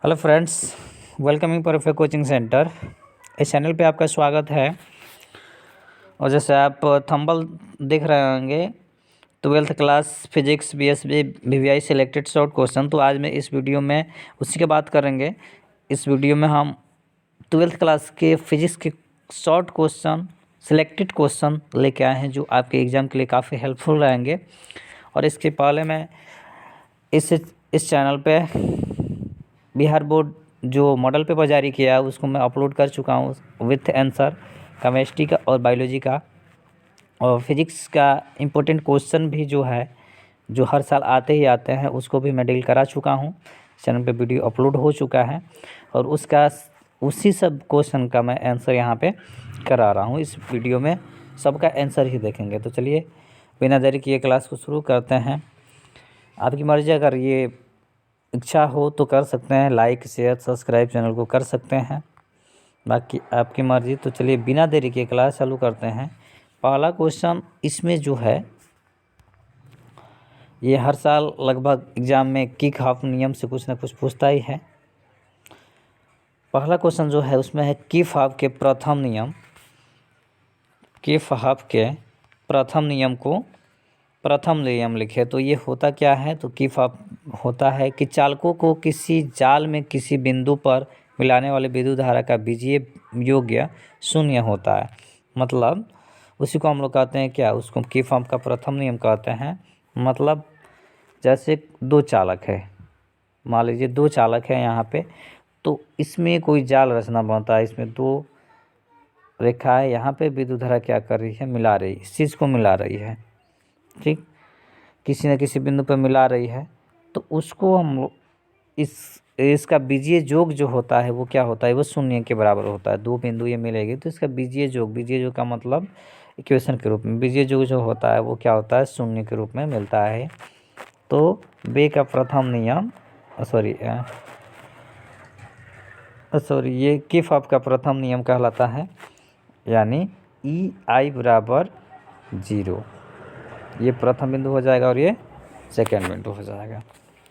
Hello friends, welcoming perfect coaching centre. इस channel पे आपका स्वागत है। और जैसे आप थंबल देख रहे होंगे, 12th class physics BSB VVI selected short question. तो आज मैं इस वीडियो में उसी की बात करेंगे। इस वीडियो में हम 12th क्लास के फिजिक्स के शॉर्ट क्वेश्चन, सिलेक्टेड क्वेश्चन लेके आए हैं, जो आपके एग्ज़ाम के लिए काफ़ी हेल्पफुल रहेंगे। और इसके पहले मैं इस चैनल पे बिहार बोर्ड जो मॉडल पेपर जारी किया है उसको मैं अपलोड कर चुका हूँ विथ आंसर, केमिस्ट्री का और बायोलॉजी का। और फिजिक्स का इम्पोर्टेंट क्वेश्चन भी जो है, जो हर साल आते ही आते हैं, उसको भी मैं डील करा चुका हूँ। चैनल पे वीडियो अपलोड हो चुका है और उसी सब क्वेश्चन का मैं आंसर यहाँ पे करा रहा हूँ। इस वीडियो में सबका आंसर ही देखेंगे। तो चलिए बिना देरी किए क्लास को शुरू करते हैं। आपकी मर्ज़ी, अगर ये इच्छा हो तो कर सकते हैं, लाइक शेयर सब्सक्राइब चैनल को कर सकते हैं, बाकी आपकी मर्ज़ी। तो चलिए बिना देरी के क्लास चालू करते हैं। पहला क्वेश्चन इसमें जो है, ये हर साल लगभग एग्ज़ाम में किक हाफ नियम से कुछ ना कुछ पूछता ही है। पहला क्वेश्चन जो है उसमें है किफ हाफ के प्रथम नियम। किफ हाफ के प्रथम नियम को प्रथम नियम लिखे तो ये होता क्या है। तो किफ हाफ होता है कि चालकों को किसी जाल में किसी बिंदु पर मिलाने वाले विद्युत धारा का बीजीय योग्य शून्य होता है। मतलब उसी को हम लोग कहते हैं क्या, उसको किफ हाफ का प्रथम नियम कहते हैं। मतलब जैसे दो चालक है, मान लीजिए दो चालक है यहाँ पे, तो इसमें कोई जाल रचना बनता है। इसमें दो रेखा है, यहाँ पे विद्युत धारा क्या कर रही है, मिला रही है, इस चीज़ को मिला रही है, ठीक, किसी न किसी बिंदु पर मिला रही है। तो उसको हम इसका बीजीय योग जो होता है वो क्या होता है, वो शून्य के बराबर होता है। दो बिंदु ये मिलेगी तो इसका बीजीय योग का मतलब इक्वेशन के रूप में बीजीय योग जो होता है वो क्या होता है, शून्य के रूप में मिलता है। तो बे का प्रथम नियम ये किफ हाफ का प्रथम नियम कहलाता है, यानी ई आई बराबर 0। ये प्रथम बिंदु हो जाएगा और ये सेकेंड बिंदु हो जाएगा।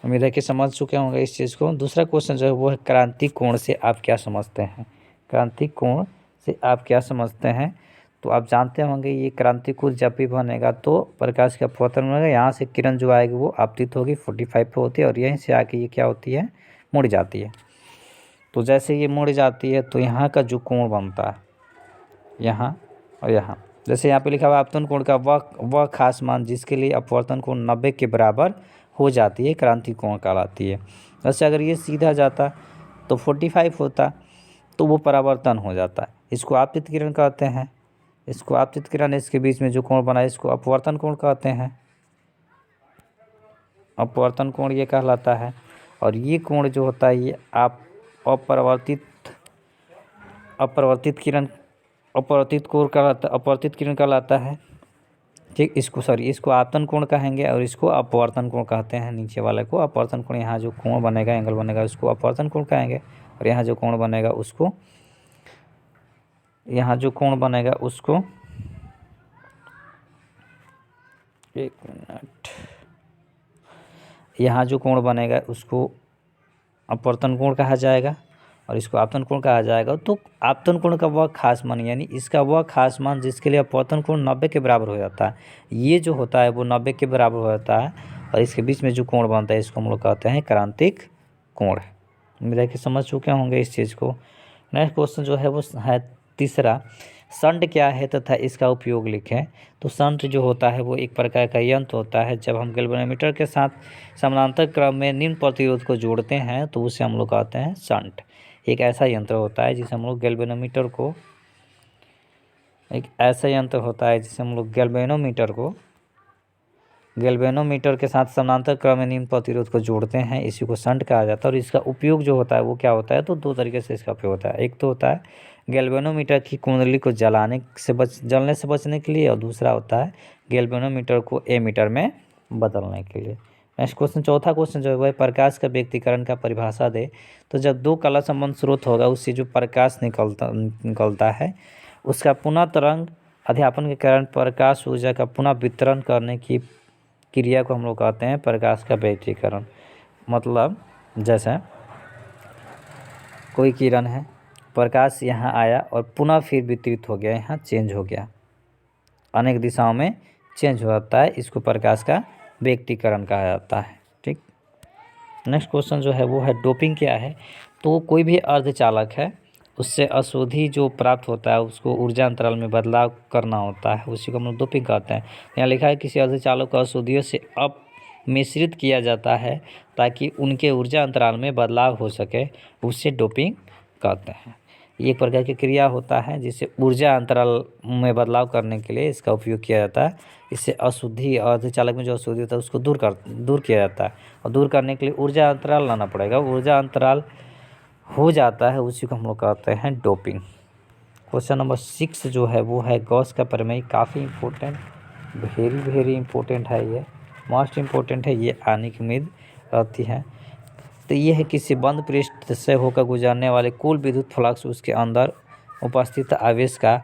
उम्मीद है कि समझ चुके होंगे इस चीज़ को। दूसरा क्वेश्चन जो है वो है क्रांति कोण से आप क्या समझते हैं। क्रांति कोण से आप क्या समझते हैं। तो आप जानते होंगे ये क्रांति कोण जब भी बनेगा तो प्रकाश का अपवर्तन होगा। यहाँ से किरण जो आएगी वो आपतित होगी, 45 पे होती है, और यहीं से आके ये क्या होती है, मुड़ जाती है। तो जैसे ये मुड़ जाती है तो यहाँ का जो कोण बनता है, यहाँ और यहाँ, जैसे यहाँ पे लिखा हुआ आपतन कोण का वह खास मान जिसके लिए अपवर्तन कोण 90 के बराबर हो जाती है, क्रांति कोण कहलाती है। वैसे अगर ये सीधा जाता तो 45 होता तो वो परावर्तन हो जाता है, इसको आपतित किरण कहते हैं। इसको आपतित किरण, इसके बीच में जो कोण बना है इसको अपवर्तन कोण कहते हैं। अपवर्तन कोण ये कहलाता है। और ये कोण जो होता है ये अपवर्तित किरण कहलाता है, ठीक। इसको आपतन कोण कहेंगे और इसको अपवर्तन कोण कहते हैं। नीचे वाले को अपवर्तन कोण, यहाँ जो कोण बनेगा, एंगल बनेगा, उसको अपवर्तन कोण कहेंगे। और यहाँ जो कोण बनेगा उसको एक मिनट, यहाँ जो कोण बनेगा उसको अपवर्तन कोण कहा जाएगा और इसको आपतन कोण कहा जाएगा। तो आपतन कोण का वह खास मान, यानी इसका वह खास मान जिसके लिए अपवर्तन कोण 90 के बराबर हो जाता है, ये जो होता है वो 90 के बराबर हो जाता है। और इसके बीच में जो कोण बनता है इसको हम लोग कहते हैं क्रांतिक कोण। उम्मीद है कि समझ चुके होंगे इस चीज़ को। नेक्स्ट क्वेश्चन जो है वो है तीसरा, शंट क्या है तथा इसका उपयोग लिखें। तो शंट जो होता है वो एक प्रकार का यंत्र होता है। जब हम गैल्वेनोमीटर के साथ समानांतर क्रम में निम्न प्रतिरोध को जोड़ते हैं तो उसे हम लोग कहते हैं शंट। एक ऐसा यंत्र होता है जिसे हम लोग गैल्वेनोमीटर के साथ समानांतर क्रम में निम्न प्रतिरोध को जोड़ते हैं, इसी को शंट कहा जाता है। और इसका उपयोग जो होता है वो क्या होता है, तो दो तरीके से इसका उपयोग होता है। एक तो होता है गैल्वेनोमीटर की कुंडली को जलने से बचने के लिए, और दूसरा होता है गैल्वेनोमीटर को एमीटर में बदलने के लिए। नेक्स्ट क्वेश्चन, चौथा क्वेश्चन जो है वह प्रकाश का व्यक्तिकरण का परिभाषा दे। तो जब दो कला संबंध स्रोत होगा उससे जो प्रकाश निकलता है उसका पुनः तरंग अध्यापन के कारण प्रकाश ऊर्जा का पुनः वितरण करने की क्रिया को हम लोग कहते हैं प्रकाश का व्यक्तिकरण। मतलब जैसे कोई किरण है, प्रकाश यहाँ आया और पुनः फिर वितरित हो गया, यहाँ चेंज हो गया, अनेक दिशाओं में चेंज हो जाता है, इसको प्रकाश का व्यक्तीकरण कहा जाता है। ठीक, नेक्स्ट क्वेश्चन जो है वो है डोपिंग क्या है। तो कोई भी अर्धचालक है, उससे अशुद्धि जो प्राप्त होता है उसको ऊर्जा अंतराल में बदलाव करना होता है, उसी को हम लोग डोपिंग कहते हैं। यहाँ लिखा है किसी अर्धचालक को अशुद्धियों से अब मिश्रित किया जाता है ताकि उनके ऊर्जा अंतराल में बदलाव हो सके, उसे डोपिंग कहते हैं। ये एक प्रकार की क्रिया होता है जिससे ऊर्जा अंतराल में बदलाव करने के लिए इसका उपयोग किया जाता है। इससे अशुद्धि, अर्धचालक में जो अशुद्धि होता है उसको दूर किया जाता है, और दूर करने के लिए ऊर्जा अंतराल लाना पड़ेगा, ऊर्जा अंतराल हो जाता है, उसी को हम लोग कहते हैं डोपिंग। क्वेश्चन नंबर 6 जो है वो है गॉस का प्रमेय, काफ़ी इम्पोर्टेंट, वेरी इम्पोर्टेंट है, ये मोस्ट इम्पोर्टेंट है, ये आने की उम्मीद रहती है। तो ये है किसी बंद पृष्ठ से होकर गुजरने वाले कुल विद्युत फ्लक्स उसके अंदर उपस्थित आवेश का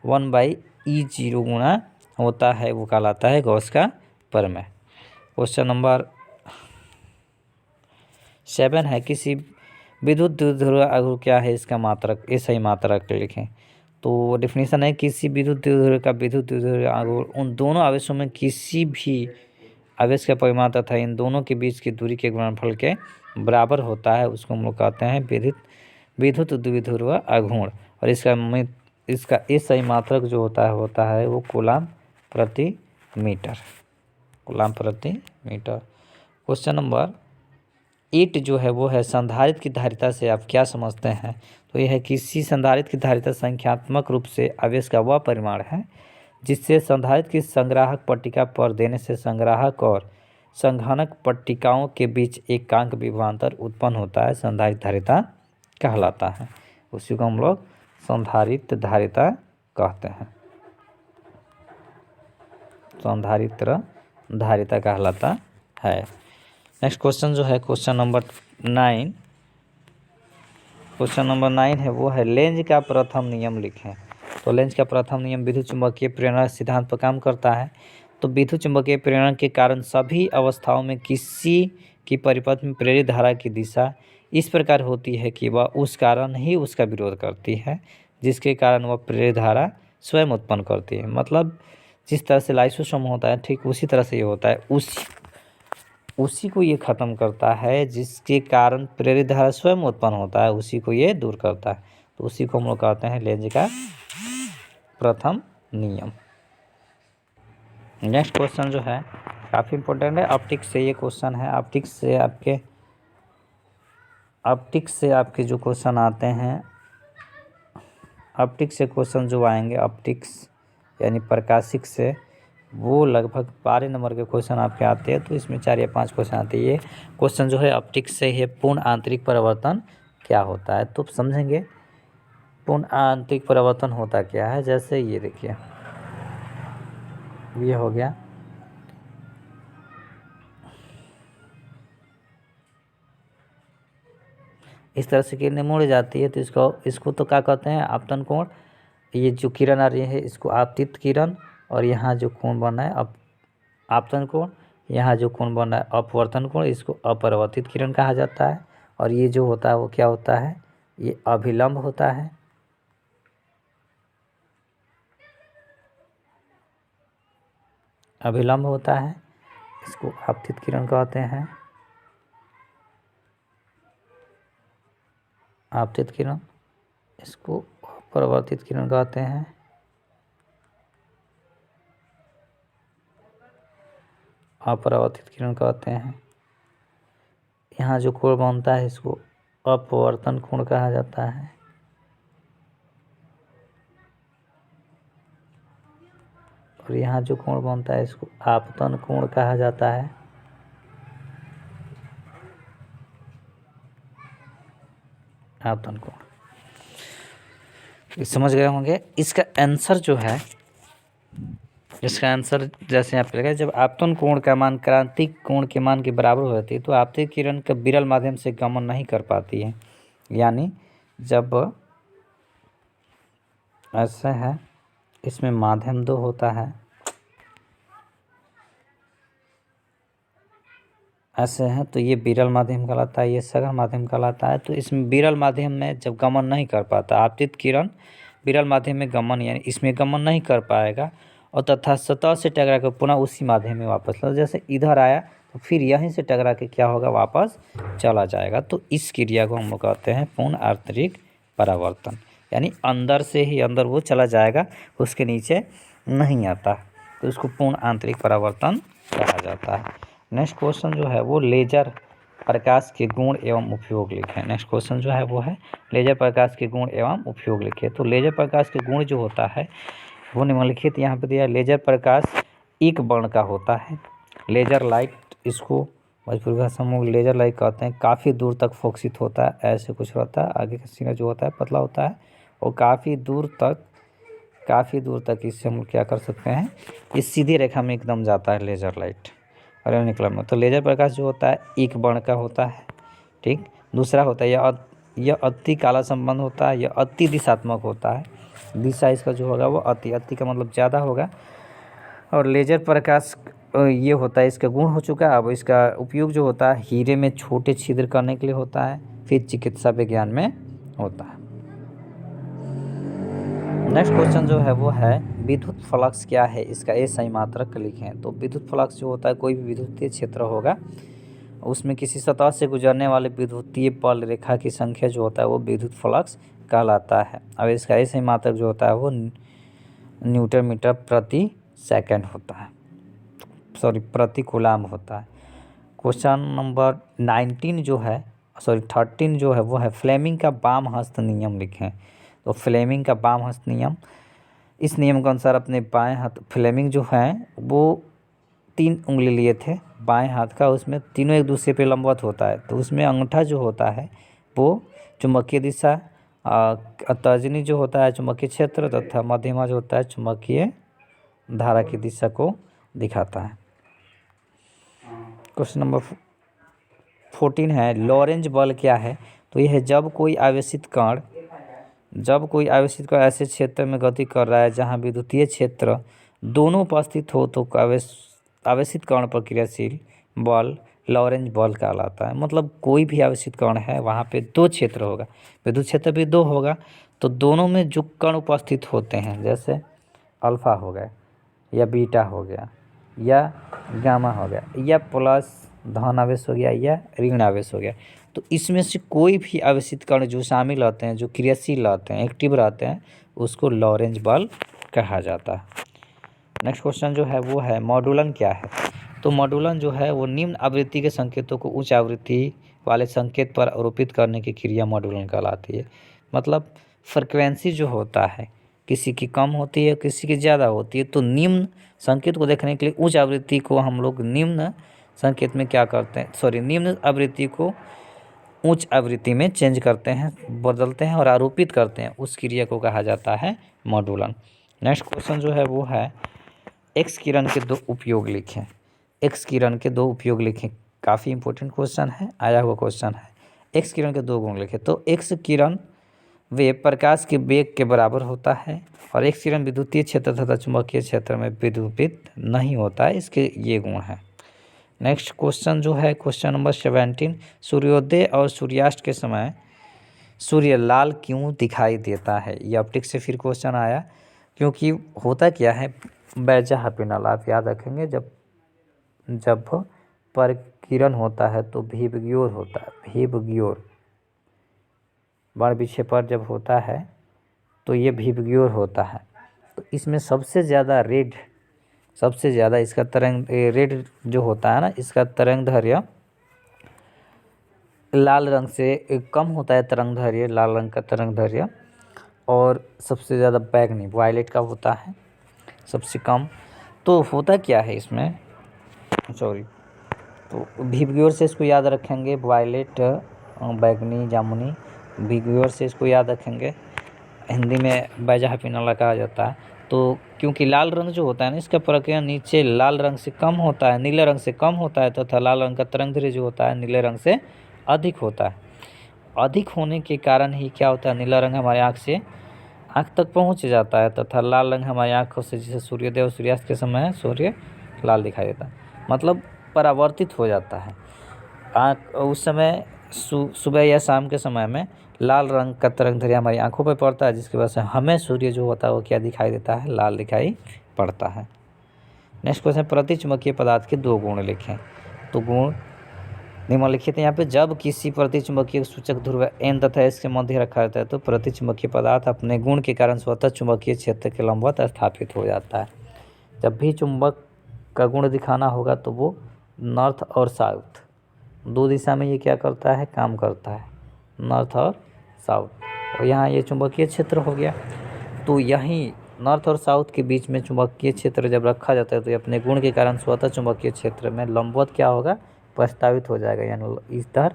1/E0 गुना होता है, वो कहलाता है गॉस का प्रमेय। क्वेश्चन नंबर 7 है किसी विद्युत द्विध्रुव आघूर्ण क्या है, इसका मात्रक, ये सही मात्रक लिखें। तो डेफिनेशन है किसी विद्युत द्विध्रुव का विद्युत द्विध्रुव आघूर्ण उन दोनों आवेशों में किसी भी आवेश का परिमाण तथा इन दोनों के बीच की दूरी के गुणनफल के बराबर होता है, उसको हम लोग कहते हैं विद्युत द्विध्रुव आघूर्ण। और इसका ये सही मात्रक जो होता है वो कूलाम प्रति मीटर, कूलाम प्रति मीटर। क्वेश्चन नंबर 8 जो है वो है संधारित्र की धारिता से आप क्या समझते हैं। तो यह है किसी संधारित्र की धारिता संख्यात्मक रूप से आवेश का वह परिमाण है जिससे संधारित्र की संग्राहक पट्टिका पर देने से संग्राहक और संघनक पट्टिकाओं के बीच एकांक विभवांतर उत्पन्न होता है, संधारित्र धारिता कहलाता है, उसी को हम लोग संधारित्र धारिता कहते हैं, संधारित्र धारिता कहलाता है। नेक्स्ट क्वेश्चन जो है क्वेश्चन नंबर 9, क्वेश्चन नंबर 9 है वो है लेंज का प्रथम नियम लिखें। तो लेंज का प्रथम नियम विद्युत चुम्बकीय प्रेरण सिद्धांत पर काम करता है। तो विद्युत चुम्बकीय प्रेरण के कारण सभी अवस्थाओं में किसी की परिपथ में प्रेरित धारा की दिशा इस प्रकार होती है कि वह उस कारण ही उसका विरोध करती है जिसके कारण वह प्रेरित धारा स्वयं उत्पन्न करती है। मतलब जिस तरह से लाइसोसोम होता है ठीक उसी तरह से ये होता है, उसी को ये ख़त्म करता है जिसके कारण प्रेरित धारा स्वयं उत्पन्न होता है, उसी को ये दूर करता है। तो उसी को हम लोग कहते हैं लेंज का प्रथम नियम। नेक्स्ट क्वेश्चन जो है काफ़ी इम्पोर्टेंट है, ऑप्टिक्स से ये क्वेश्चन है। ऑप्टिक्स से आपके जो क्वेश्चन आते हैं, ऑप्टिक्स से क्वेश्चन जो आएंगे ऑप्टिक्स यानी प्रकाशिक से, वो लगभग 12 नंबर के क्वेश्चन आपके आते हैं। तो इसमें 4 या 5 क्वेश्चन आते हैं। ये क्वेश्चन जो है ऑप्टिक्स से है पूर्ण आंतरिक परावर्तन क्या होता है, तो समझेंगे पूर्ण आंतरिक परावर्तन होता क्या है। जैसे ये देखिए, ये हो गया, इस तरह से किरणें मुड़ जाती है तो इसको तो क्या कहते हैं, आपतन कोण। ये जो किरण आ रही है इसको आपतित किरण, और यहाँ जो कोण बना है आपतन कोण, यहाँ जो कोण बना है अपवर्तन कोण, इसको अपरिवर्तित किरण कहा जाता है। और ये जो होता है वो क्या होता है, ये अभिलंब होता है। अभिलंब होता है, इसको आपतित किरण कहते हैं, आपतित किरण, इसको अपरिवर्तित किरण कहते हैं। अपरिवर्तित किरण कहते हैं। यहाँ जो कोण बनता है इसको अपवर्तन कोण कहा जाता है। और यहाँ जो कोण बनता है इसको आपतन कोण कहा जाता है। आपतन कोण, समझ गए होंगे। इसका आंसर जो है, इसका आंसर जैसे यहाँ पे लगा, जब आपतन कोण का मान क्रांतिक कोण के मान के बराबर हो जाती है तो आपतित किरण का विरल माध्यम से गमन नहीं कर पाती है। यानी जब ऐसा है, इसमें माध्यम 2 होता है, ऐसे हैं तो ये विरल माध्यम कहलाता है, ये सघन माध्यम कहलाता है। तो इसमें विरल माध्यम में जब गमन नहीं कर पाता, आपतित किरण विरल माध्यम में गमन यानी इसमें गमन नहीं कर पाएगा और तथा सतह से टकरा कर पुनः उसी माध्यम में वापस जैसे इधर आया तो फिर यहीं से टकरा के क्या होगा, वापस चला जाएगा। तो इस क्रिया को हम लोग कहते हैं पूर्ण आंतरिक परावर्तन, यानी अंदर से ही अंदर वो चला जाएगा, उसके नीचे नहीं आता, तो इसको पूर्ण आंतरिक परावर्तन कहा जाता है। नेक्स्ट क्वेश्चन जो है वो लेजर प्रकाश के गुण एवं उपयोग लिखें। नेक्स्ट क्वेश्चन जो है वो है लेजर प्रकाश के गुण एवं उपयोग लिखें। तो लेजर प्रकाश के गुण जो होता है वो निम्नलिखित यहाँ पे दिया है। लेजर प्रकाश एक वर्ण का होता है। लेजर लाइट, इसको भोजपुरी भाषा में लेजर लाइट कहते हैं। काफ़ी दूर तक फोकसित होता है, ऐसे कुछ रहता है, आगे का सीना जो होता है पतला होता है और काफ़ी दूर तक इससे हम क्या कर सकते हैं, इस सीधी रेखा में एकदम जाता है लेजर लाइट और निकला में। तो लेजर प्रकाश जो होता है एक वर्ण का होता है, ठीक। दूसरा होता है यह अति काला संबंध होता है, यह अति दिशात्मक होता है। दिशा इसका जो होगा वो अति का मतलब ज़्यादा होगा। और लेजर प्रकाश ये होता है, इसका गुण हो चुका है। अब इसका उपयोग जो होता है हीरे में छोटे छिद्र करने के लिए होता है, फिर चिकित्सा विज्ञान में होता है। नेक्स्ट क्वेश्चन जो है वो है विद्युत फ्लक्स क्या है, इसका सही मात्रक लिखें। तो विद्युत फ्लक्स जो होता है कोई भी विद्युतीय क्षेत्र होगा, उसमें किसी सतह से गुजरने वाले विद्युतीय पल रेखा की संख्या जो होता है वो विद्युत फ्लक्स कहलाता है। अब इसका सही मात्रक जो होता है वो न्यूटन मीटर प्रति सेकंड होता है, प्रति कूलाम होता है। क्वेश्चन नंबर 13 जो है वो है फ्लेमिंग का वाम हस्त नियम लिखें। तो फ्लेमिंग का वाम हस्त नियम, इस नियम के अनुसार अपने बाएं हाथ, फ्लेमिंग जो है वो 3 उंगली लिए थे बाएं हाथ का, उसमें तीनों एक दूसरे पे लंबवत होता है। तो उसमें अंगूठा जो होता है वो चुंबकीय दिशा, तर्जनी जो होता है चुंबकीय क्षेत्र तथा मध्यमा जो होता है चुंबकीय धारा की दिशा को दिखाता है। क्वेश्चन नंबर 14 है लॉरेंज बल क्या है। तो यह है जब कोई आवेशित कण ऐसे क्षेत्र में गति कर रहा है जहां विद्युतीय क्षेत्र दोनों उपस्थित हो तो आवेशित कण पर क्रियाशील बल लॉरेंज बल कहलाता है। मतलब कोई भी आवेशित कण है वहाँ पे 2 क्षेत्र होगा, विद्युत क्षेत्र भी 2 होगा, तो दोनों में जो कण उपस्थित होते हैं जैसे अल्फा हो गया या बीटा हो गया या गामा हो गया या प्लस धन आवेश हो गया या ऋण आवेश हो गया, तो इसमें से कोई भी आवेशित कण जो शामिल रहते हैं, जो क्रियाशील रहते हैं, एक्टिव रहते हैं, उसको लॉरेंज बल कहा जाता है। नेक्स्ट क्वेश्चन जो है वो है मॉड्यूलन क्या है। तो मॉड्यूलन जो है वो निम्न आवृत्ति के संकेतों को उच्च आवृत्ति वाले संकेत पर आरोपित करने की क्रिया मॉड्यूलन कहलाती है। मतलब फ्रिक्वेंसी जो होता है किसी की कम होती है किसी की ज़्यादा होती है, तो निम्न संकेत को देखने के लिए उच्च आवृत्ति को हम लोग निम्न संकेत में क्या करते हैं, निम्न आवृत्ति को उच्च आवृत्ति में चेंज करते हैं, बदलते हैं और आरोपित करते हैं, उस क्रिया को कहा जाता है मॉड्यूलन। नेक्स्ट क्वेश्चन जो है वो है एक्स किरण के 2 उपयोग लिखें। एक्स किरण के 2 उपयोग लिखें, काफ़ी इंपॉर्टेंट क्वेश्चन है, आया हुआ क्वेश्चन है। एक्स किरण के 2 गुण लिखें। तो एक्स किरण वेग प्रकाश के वेग के बराबर होता है और एक्स किरण विद्युतीय क्षेत्र तथा चुंबकीय क्षेत्र में विद्युत नहीं होता है, इसके ये गुण हैं। नेक्स्ट क्वेश्चन जो है क्वेश्चन नंबर 17 सूर्योदय और सूर्यास्त के समय सूर्य लाल क्यों दिखाई देता है। ये ऑप्टिक्स से फिर क्वेश्चन आया, क्योंकि होता क्या है बैजाहपिनल आप याद रखेंगे, जब परकिरण होता है तो भीबग्योर होता है, भीबग्योर बाण विक्षेपण जब होता है तो ये भीबग्योर होता है। तो इसमें सबसे ज़्यादा इसका तरंग रेड जो होता है ना, इसका तरंगदैर्घ्य लाल रंग से कम होता है, तरंगदैर्घ्य लाल रंग का तरंगदैर्घ्य, और सबसे ज़्यादा बैगनी वायलेट का होता है सबसे कम। तो होता क्या है इसमें, तो भीबग्योर से इसको याद रखेंगे, वायलेट बैगनी जामुनी, भीबग्योर से इसको याद रखेंगे, हिंदी में बैजाहपिनला कहा जाता है। तो क्योंकि लाल रंग जो होता है ना, इसका प्रक्रिया नीचे लाल रंग से कम होता है, नीले रंग से कम होता है, तथा लाल रंग का तरंगदैर्घ्य जो होता है नीले रंग से अधिक होता है। अधिक होने के कारण ही क्या होता है, नीला रंग हमारे आँख तक पहुँच जाता है तथा लाल रंग हमारी आँखों से, जैसे सूर्योदय और सूर्यास्त के समय सूर्य लाल दिखाई देता है, मतलब परावर्तित हो जाता है। आँख उस समय सुबह या शाम के समय में लाल रंग का तरंग दैर्ध्य हमारी आंखों पर पड़ता है, जिसकी वजह से हमें सूर्य जो होता है वो क्या दिखाई देता है, लाल दिखाई पड़ता है। नेक्स्ट क्वेश्चन, प्रति चुंबकीय पदार्थ के 2 गुण लिखें। तो गुण निम्नलिखित है यहाँ पे, जब किसी प्रति चुंबकीय सूचक ध्रुव n तथा s के मध्य रखा जाता है तो प्रति चुंबकीय पदार्थ अपने गुण के कारण स्वतः चुंबकीय क्षेत्र के लंबवत स्थापित हो जाता है। जब भी चुंबक का गुण दिखाना होगा तो वो नॉर्थ और साउथ 2 दिशा में ये क्या करता है, काम करता है, नॉर्थ और साउथ। और यहाँ ये चुंबकीय क्षेत्र हो गया, तो यहीं नॉर्थ और साउथ के बीच में चुंबकीय क्षेत्र जब रखा जाता है तो ये अपने गुण के कारण स्वतः चुंबकीय क्षेत्र में लंबवत क्या होगा, प्रस्तावित हो जाएगा, यानी इस तरह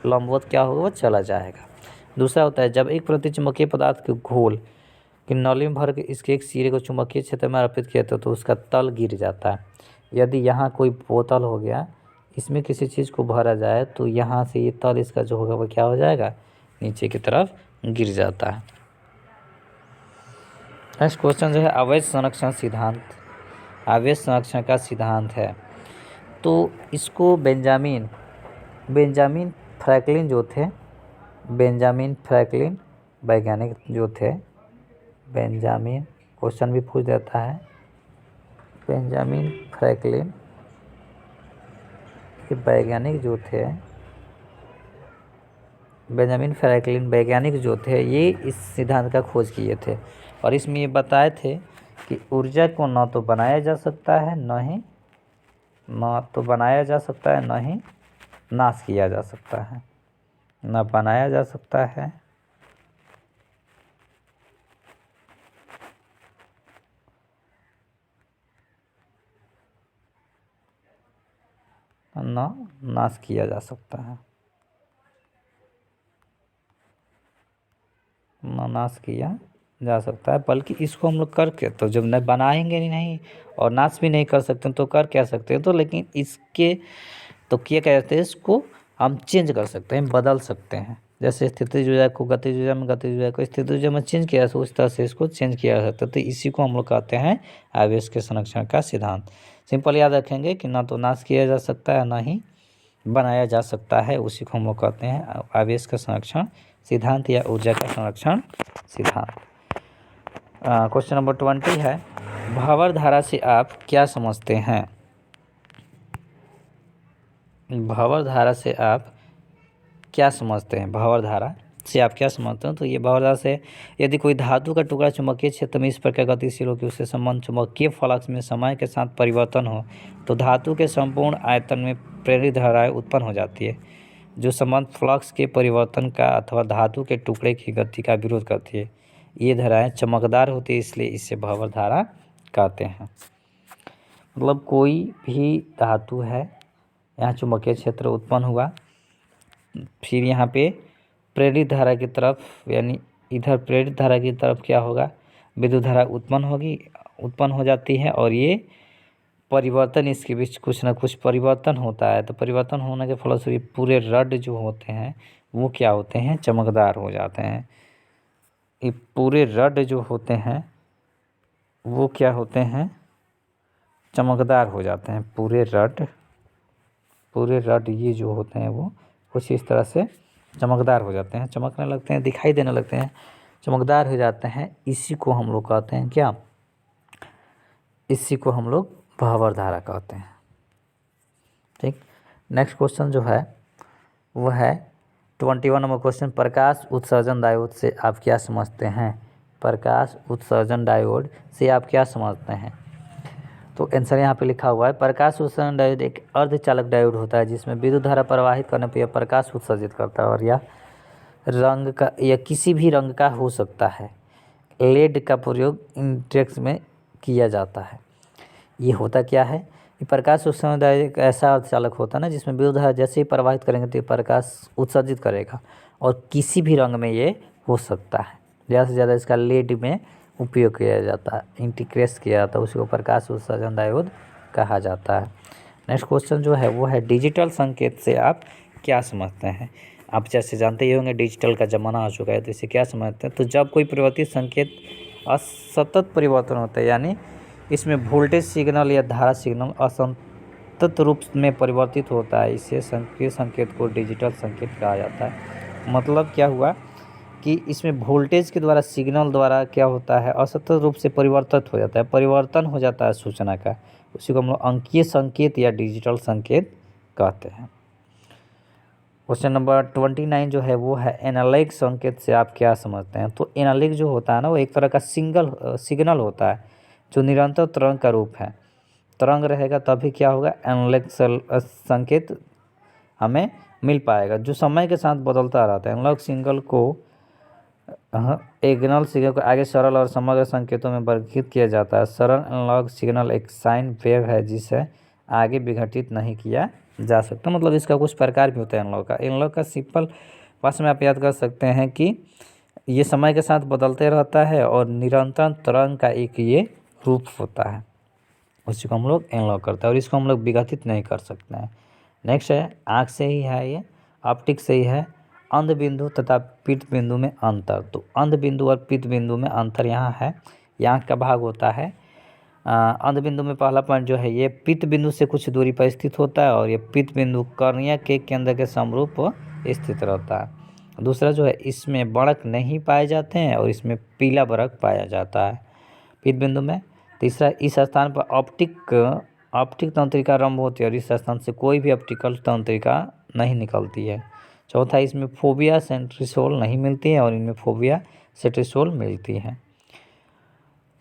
लंबवत क्या होगा, वो चला जाएगा। दूसरा होता है, जब एक प्रतिचुंबकीय पदार्थ के घोल कि नली में भर के इसके एक सिरे को चुंबकीय क्षेत्र में अर्पित किया तो उसका तल गिर जाता है। यदि यहाँ कोई बोतल हो गया, इसमें किसी चीज़ को भरा जाए तो यहाँ से ये तल इसका जो होगा वो क्या हो जाएगा, नीचे की तरफ गिर जाता है। नेक्स्ट क्वेश्चन जो है, आवेश संरक्षण सिद्धांत। आवेश संरक्षण का सिद्धांत है, तो इसको बेंजामिन फ्रैंकलिन जो थे, बेंजामिन फ्रैंकलिन वैज्ञानिक जो थे, बेंजामिन क्वेश्चन भी पूछ देता है, बेंजामिन फ्रैंकलिन के वैज्ञानिक जो थे, बेंजामिन फ्रैंकलिन वैज्ञानिक जो थे ये इस सिद्धांत का खोज किए थे और इसमें ये बताए थे कि ऊर्जा को न तो बनाया जा सकता है न ही नाश किया जा सकता है, न बनाया जा सकता है न नाश किया जा सकता है, न नाश किया जा सकता है, बल्कि इसको हम लोग करके तो जब न बनाएंगे नहीं और नाश भी नहीं कर सकते तो कर क्या सकते हैं, तो लेकिन इसके तो क्या कहते हैं, इसको हम चेंज कर सकते हैं, बदल सकते हैं। जैसे स्थितिज ऊर्जा को गतिज ऊर्जा में, गतिज ऊर्जा को स्थितिज ऊर्जा में चेंज किया उस तरह से इसको चेंज किया जा सकता है। तो इसी को हम लोग कहते हैं आवेश के संरक्षण का सिद्धांत। सिंपल याद रखेंगे कि ना तो नाश किया जा सकता है ना ही बनाया जा सकता है, उसी को हम लोग कहते हैं आवेश का संरक्षण सिद्धांत या ऊर्जा का संरक्षण सिद्धांत। क्वेश्चन नंबर 20 है, भावर धारा से आप क्या समझते हैं। भावर धारा से आप क्या समझते हैं, भावर धारा से आप क्या समझते हैं। तो ये भावर धारा से, यदि कोई धातु का टुकड़ा चुंबकीय क्षेत्र में इस प्रकार गतिशील हो कि उससे संबंध चुंबकीय फ्लक्स में समय के साथ परिवर्तन हो तो धातु के संपूर्ण आयतन में प्रेरित धाराएं उत्पन्न हो जाती है, जो संबंध फ्लक्स के परिवर्तन का अथवा धातु के टुकड़े की गति का विरोध करती है। ये धाराएं चमकदार होती है, इसलिए इसे भावर धारा कहते हैं। मतलब कोई भी धातु है, यहाँ चुंबकीय क्षेत्र उत्पन्न हुआ, फिर यहाँ पे प्रेरित धारा की तरफ, यानी इधर प्रेरित धारा की तरफ क्या होगा, विद्युत धारा उत्पन्न हो जाती है और ये परिवर्तन, इसके बीच कुछ ना कुछ परिवर्तन होता है। तो परिवर्तन होने के फलस्वरूप पूरे रड जो होते हैं वो क्या होते हैं, चमकदार हो जाते हैं। ये पूरे रड जो होते हैं वो क्या होते हैं, चमकदार हो जाते हैं। पूरे रड ये जो होते हैं वो कुछ इस तरह से चमकदार हो जाते हैं, चमकने लगते हैं, दिखाई देने लगते हैं, चमकदार हो जाते हैं। इसी को हम लोग कहते हैं क्या, इसी को हम लोग भावर धारा कहते हैं। ठीक, नेक्स्ट क्वेश्चन जो है वो है 21 नंबर क्वेश्चन, प्रकाश उत्सर्जन डायोड से आप क्या समझते हैं। प्रकाश उत्सर्जन डायोड से आप क्या समझते हैं। तो आंसर यहाँ पे लिखा हुआ है, प्रकाश उत्सर्जन डायोड एक अर्धचालक डायोड होता है जिसमें विद्युत धारा प्रवाहित करने पर यह प्रकाश उत्सर्जित करता है और यह रंग का या किसी भी रंग का हो सकता है। लेड का प्रयोग इंटेक्स में किया जाता है। ये होता क्या है, ये प्रकाश उत्सर्जन डायोड एक ऐसा अर्धचालक होता है ना जिसमें विद्युत धारा जैसे ही प्रवाहित करेंगे तो ये प्रकाश उत्सर्जित करेगा और किसी भी रंग में ये हो सकता है। ज़्यादा से ज़्यादा इसका लेड में उपयोग किया जाता है, इंटीग्रेट किया जाता है, उसी को प्रकाश उत्सर्जन डायोड कहा जाता है। नेक्स्ट क्वेश्चन जो है वो है, डिजिटल संकेत से आप क्या समझते हैं। आप जैसे जानते ही होंगे डिजिटल का ज़माना आ चुका है, तो इसे क्या समझते हैं। तो जब कोई परिवर्तित संकेत असतत परिवर्तन होता है, यानी इसमें वोल्टेज सिग्नल या धारा सिग्नल सतत रूप में परिवर्तित होता है, इसे संकेत को डिजिटल संकेत कहा जाता है। मतलब क्या हुआ कि इसमें वोल्टेज के द्वारा, सिग्नल द्वारा क्या होता है, असतत रूप से परिवर्तित हो जाता है, परिवर्तन हो जाता है सूचना का। उसी को हम लोग अंकीय संकेत या डिजिटल संकेत कहते हैं। क्वेश्चन नंबर 29 जो है वो है एनालॉग संकेत से आप क्या समझते हैं। तो एनालॉग जो होता है ना, वो एक तरह का सिग्नल होता है जो निरंतर तरंग का रूप है। तरंग रहेगा तभी क्या होगा, एनालॉग संकेत हमें मिल पाएगा, जो समय के साथ बदलता रहता है। एनालॉग सिग्नल को एनालॉग सिग्नल को आगे सरल और समग्र संकेतों में वर्गीकृत किया जाता है। सरल एनालॉग सिग्नल एक साइन वेव है जिसे आगे विघटित नहीं किया जा सकता। मतलब इसका कुछ प्रकार भी होता है एनालॉग का। एनालॉग का सिंपल भाषा में आप याद कर सकते हैं कि ये समय के साथ बदलते रहता है और निरंतर तरंग का एक ये रूप होता है, उसी को हम लोग एनालॉग करते हैं और इसको हम लोग विघटित नहीं कर सकते हैं। नेक्स्ट है आँख से ही है, ये ऑप्टिक से ही है। अंध बिंदु तथा पीत बिंदु में अंतर। तो अंध बिंदु और पीत बिंदु में अंतर यहाँ है, ये आँख का भाग होता है। अंध बिंदु में पहला पॉइंट जो है, ये पीत बिंदु से कुछ दूरी पर स्थित होता है और ये पीत बिंदु कॉर्निया के केंद्र के समरूप स्थित रहता है। दूसरा जो है, इसमें बड़क नहीं पाए जाते हैं और इसमें पीला बड़क पाया जाता है पीत बिंदु में। तीसरा, इस स्थान पर ऑप्टिक तंत्रिका आरंभ होती है और इस स्थान से कोई भी ऑप्टिकल तंत्रिका नहीं निकलती है। चौथा, इसमें फोबिया सेंट्रिसोल नहीं मिलती है और इनमें फोबिया सेंट्रिसोल मिलती है।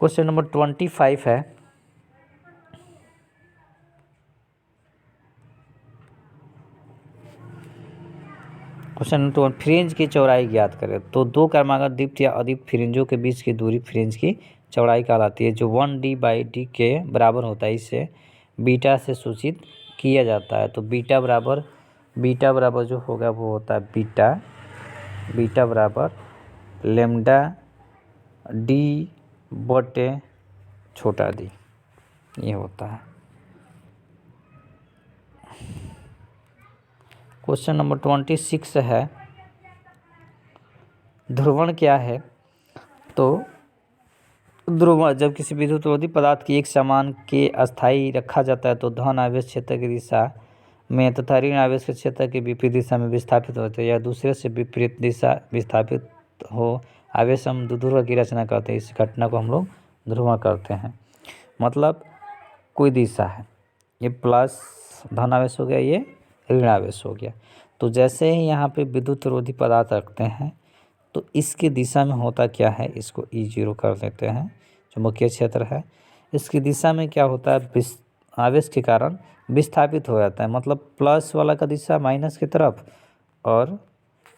क्वेश्चन नंबर 25 है, क्वेश्चन नंबर फ्रिंज की चौड़ाई ज्ञात करें। तो दो क्रमागत दीप्त या अदीप्त फ्रिंजों के बीच की दूरी फ्रिंज की चौड़ाई कहलाती है, जो 1d/d के बराबर होता है। इसे बीटा से सूचित किया जाता है। तो बीटा बराबर जो होगा वो होता है बीटा बराबर लैम्डा डी बटे छोटा डी, ये होता है। क्वेश्चन नंबर 26 है, ध्रुवण क्या है। तो ध्रुवण जब किसी विद्युतरोधी पदार्थ की एक समान के अस्थायी रखा जाता है तो धन आवेश क्षेत्र की दिशा में तथा ऋण आवेश के क्षेत्र की विपरीत दिशा में विस्थापित होते हैं या दूसरे से विपरीत दिशा विस्थापित हो आवेश हम ध्रुव की रचना करते हैं। इस घटना को हम लोग ध्रुवण करते हैं। मतलब कोई दिशा है, ये प्लस धन आवेश हो गया, ये ऋण आवेश हो गया। तो जैसे ही यहाँ पे विद्युतरोधी पदार्थ रखते हैं तो इसकी दिशा में होता क्या है, इसको E0 कर देते हैं, चुंबकीय क्षेत्र है। इसकी दिशा में क्या होता है, आवेश के कारण विस्थापित हो जाता है। मतलब प्लस वाला का दिशा माइनस की तरफ और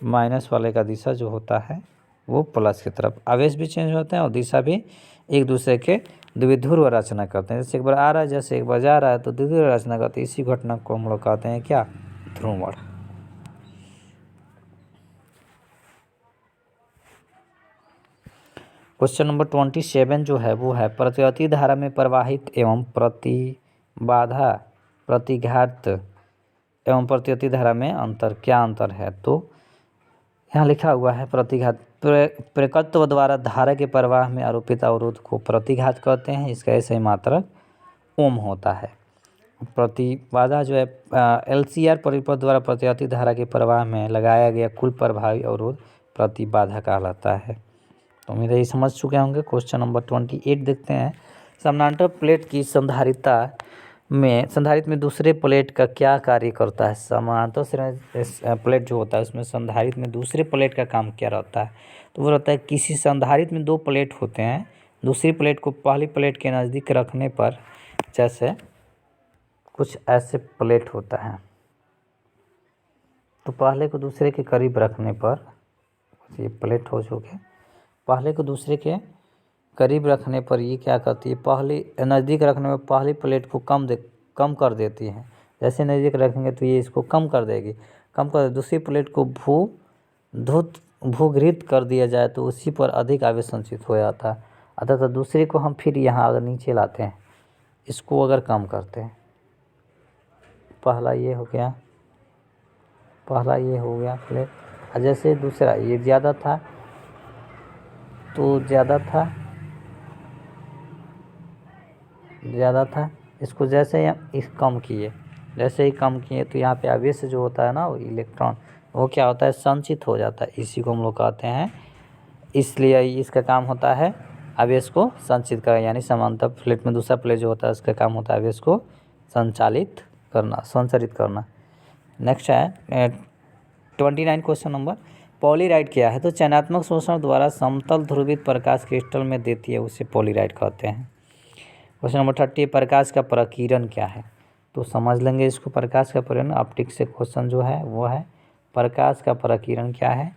माइनस वाले का दिशा जो होता है वो प्लस की तरफ। आवेश भी चेंज होते हैं और दिशा भी एक दूसरे के द्विध्रुव रचना करते हैं। जैसे एक बार आ रहा है, जैसे एक बार जा रहा है, तो द्विध्रुव रचना करते हैं। इसी घटना को हम लोग कहते हैं क्या, ध्रुवण। क्वेश्चन नंबर 27 जो है वो है, प्रतिवर्ती धारा में प्रवाहित एवं प्रतिबाधा प्रतिघात एवं प्रतिवर्ती धारा में अंतर, क्या अंतर है। तो यहाँ लिखा हुआ है प्रतिघात, प्रेरकत्व द्वारा धारा के प्रवाह में आरोपित अवरोध को प्रतिघात कहते हैं। इसका ऐसे मात्रक ओम होता है। प्रतिबाधा जो है LCR परिपथ द्वारा प्रतिवर्ती धारा के प्रवाह में लगाया गया कुल प्रभावी अवरोध प्रतिबाधा कहलाता है। तो उम्मीद है ये समझ चुके होंगे। क्वेश्चन नंबर 28 देखते हैं, समानांतर प्लेट की संधारित्र में दूसरे प्लेट का क्या कार्य करता है। समानांतर प्लेट जो होता है उसमें संधारित्र में दूसरे प्लेट का काम क्या रहता है। तो वो रहता है, किसी संधारित्र में दो प्लेट होते हैं, दूसरी प्लेट को पहली प्लेट के नज़दीक रखने पर, जैसे कुछ ऐसे प्लेट होता है, तो पहले को दूसरे के करीब रखने पर, ये प्लेट हो चुके, पहले को दूसरे के करीब रखने पर ये क्या करती है, पहले नज़दीक रखने में पहली प्लेट को कम कर देती है। जैसे नज़दीक रखेंगे तो ये इसको कम कर देगी, दूसरी प्लेट को भूघृत कर दिया जाए तो उसी पर अधिक आवेश संचित हो जाता है। अतः तो दूसरे को हम फिर यहाँ अगर नीचे लाते हैं, इसको अगर कम करते हैं, पहला ये हो गया प्लेट, और जैसे दूसरा ये ज़्यादा था तो ज़्यादा था, इसको जैसे हम इस कम किए जैसे ही कम किए तो यहाँ पे आवेश जो होता है ना, वो इलेक्ट्रॉन, वो क्या होता है, संचित हो जाता है। इसी को हम लोग कहते हैं, इसलिए इसका काम होता है आवेश को संचित करना, यानी समांतर प्लेट में दूसरा प्लेट जो होता है उसका काम होता है आवेश को संचालित करना, संचरित करना। नेक्स्ट है 29 क्वेश्चन नंबर, पॉलीराइड क्या है? तो चयनात्मक शोषण द्वारा समतल ध्रुवित प्रकाश क्रिस्टल में देती है, उसे पॉलीराइड कहते हैं। क्वेश्चन नंबर 30, प्रकाश का प्रकीर्णन क्या है? तो समझ लेंगे इसको। प्रकाश का प्रकीर्णन ऑप्टिक्स से क्वेश्चन जो है वो है, प्रकाश का प्रकीर्णन क्या है?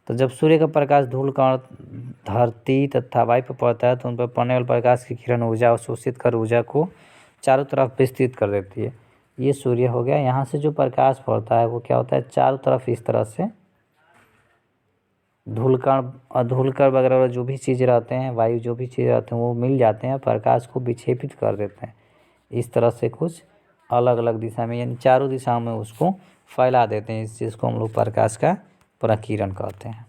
तो जब सूर्य का प्रकाश धूल कण धरती तथा वायु पर पड़ता है तो उन पर पड़ने वाले प्रकाश की किरण ऊर्जा अवशोषित कर ऊर्जा को चारों तरफ विस्तृत कर देती है। ये सूर्य हो गया। यहाँ से जो प्रकाश पड़ता है वो क्या होता है, चारों तरफ इस तरह से धूलकण वगैरह जो भी चीज़ रहते हैं, वायु जो भी चीज़ रहते हैं वो मिल जाते हैं, प्रकाश को विक्षेपित कर देते हैं इस तरह से कुछ अलग अलग दिशा में, यानी चारों दिशाओं में उसको फैला देते हैं। इस चीज़ को हम लोग प्रकाश का प्रकीर्णन कहते हैं।